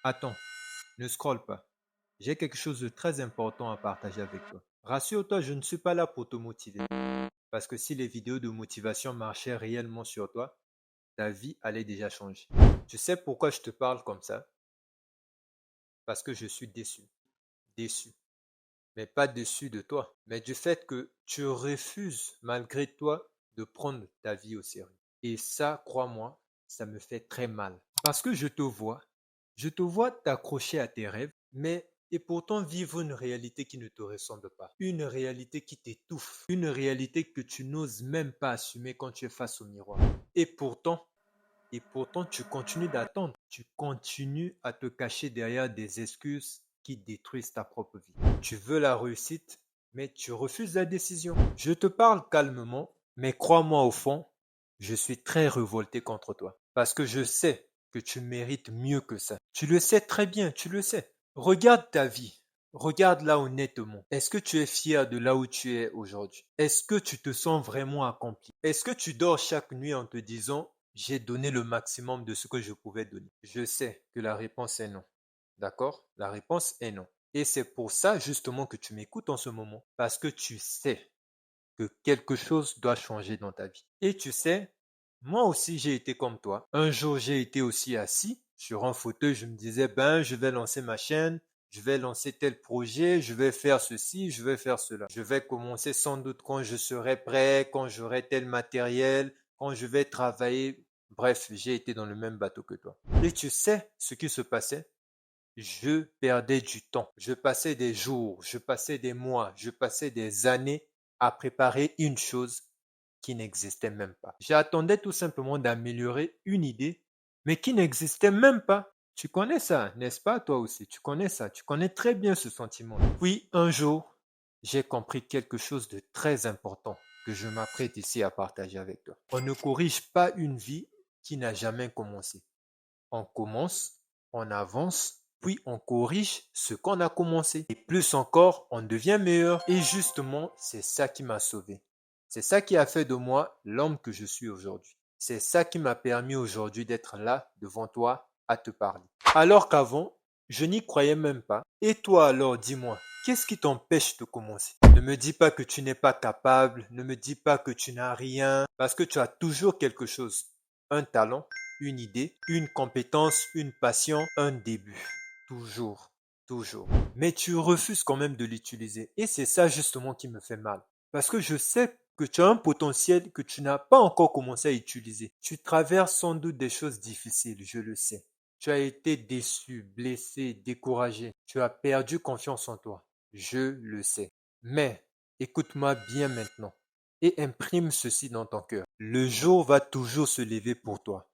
Attends, ne scrolle pas. J'ai quelque chose de très important à partager avec toi. Rassure-toi, je ne suis pas là pour te motiver. Parce que si les vidéos de motivation marchaient réellement sur toi, ta vie allait déjà changer. Tu sais pourquoi je te parle comme ça? Parce que je suis déçu. Déçu. Mais pas déçu de toi, mais du fait que tu refuses malgré toi de prendre ta vie au sérieux. Et ça, crois-moi, ça me fait très mal. Parce que je te vois t'accrocher à tes rêves, mais et pourtant vivre une réalité qui ne te ressemble pas. Une réalité qui t'étouffe. Une réalité que tu n'oses même pas assumer quand tu es face au miroir. Et pourtant, tu continues d'attendre. Tu continues à te cacher derrière des excuses qui détruisent ta propre vie. Tu veux la réussite, mais tu refuses la décision. Je te parle calmement, mais crois-moi au fond, je suis très révolté contre toi. Parce que je sais que tu mérites mieux que ça. Tu le sais très bien, tu le sais. Regarde ta vie. Regarde-la honnêtement. Est-ce que tu es fier de là où tu es aujourd'hui? Est-ce que tu te sens vraiment accompli? Est-ce que tu dors chaque nuit en te disant, j'ai donné le maximum de ce que je pouvais donner? Je sais que la réponse est non. D'accord? La réponse est non. Et c'est pour ça justement que tu m'écoutes en ce moment. Parce que tu sais que quelque chose doit changer dans ta vie. Et tu sais, moi aussi j'ai été comme toi. Un jour j'ai été aussi assis sur un fauteuil, je me disais, ben je vais lancer ma chaîne, je vais lancer tel projet, je vais faire ceci, je vais faire cela. Je vais commencer sans doute quand je serai prêt, quand j'aurai tel matériel, quand je vais travailler. Bref, j'ai été dans le même bateau que toi. Et tu sais ce qui se passait? Je perdais du temps. Je passais des jours, je passais des mois, je passais des années à préparer une chose qui n'existait même pas. J'attendais tout simplement d'améliorer une idée, mais qui n'existait même pas. Tu connais ça, n'est-ce pas, toi aussi? Tu connais ça, tu connais très bien ce sentiment. Puis un jour, j'ai compris quelque chose de très important que je m'apprête ici à partager avec toi. On ne corrige pas une vie qui n'a jamais commencé. On commence, on avance, puis on corrige ce qu'on a commencé. Et plus encore, on devient meilleur. Et justement, c'est ça qui m'a sauvé. C'est ça qui a fait de moi l'homme que je suis aujourd'hui. C'est ça qui m'a permis aujourd'hui d'être là devant toi à te parler. Alors qu'avant, je n'y croyais même pas. Et toi alors, dis-moi, qu'est-ce qui t'empêche de commencer? Ne me dis pas que tu n'es pas capable, ne me dis pas que tu n'as rien, parce que tu as toujours quelque chose. Un talent, une idée, une compétence, une passion, un début. Toujours, toujours. Mais tu refuses quand même de l'utiliser. Et c'est ça justement qui me fait mal. Parce que je sais que tu as un potentiel que tu n'as pas encore commencé à utiliser. Tu traverses sans doute des choses difficiles, je le sais. Tu as été déçu, blessé, découragé. Tu as perdu confiance en toi. Je le sais. Mais écoute-moi bien maintenant et imprime ceci dans ton cœur. Le jour va toujours se lever pour toi.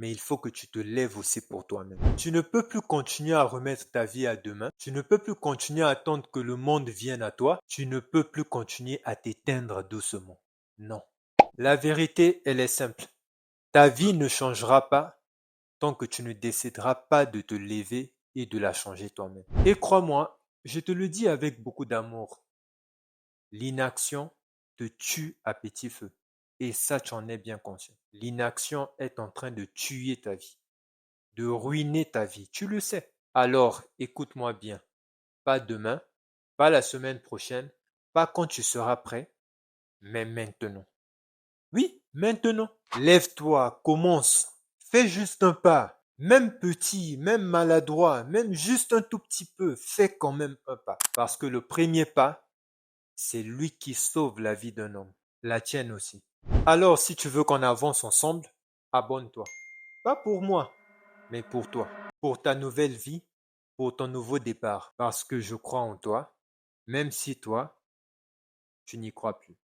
Mais il faut que tu te lèves aussi pour toi-même. Tu ne peux plus continuer à remettre ta vie à demain. Tu ne peux plus continuer à attendre que le monde vienne à toi. Tu ne peux plus continuer à t'éteindre doucement. Non. La vérité, elle est simple. Ta vie ne changera pas tant que tu ne décideras pas de te lever et de la changer toi-même. Et crois-moi, je te le dis avec beaucoup d'amour. L'inaction te tue à petit feu. Et ça, tu en es bien conscient. L'inaction est en train de tuer ta vie, de ruiner ta vie. Tu le sais. Alors, écoute-moi bien. Pas demain, pas la semaine prochaine, pas quand tu seras prêt, mais maintenant. Oui, maintenant. Lève-toi, commence. Fais juste un pas. Même petit, même maladroit, même juste un tout petit peu, fais quand même un pas. Parce que le premier pas, c'est lui qui sauve la vie d'un homme, la tienne aussi. Alors, si tu veux qu'on avance ensemble, abonne-toi. Pas pour moi, mais pour toi, pour ta nouvelle vie, pour ton nouveau départ. Parce que je crois en toi, même si toi, tu n'y crois plus.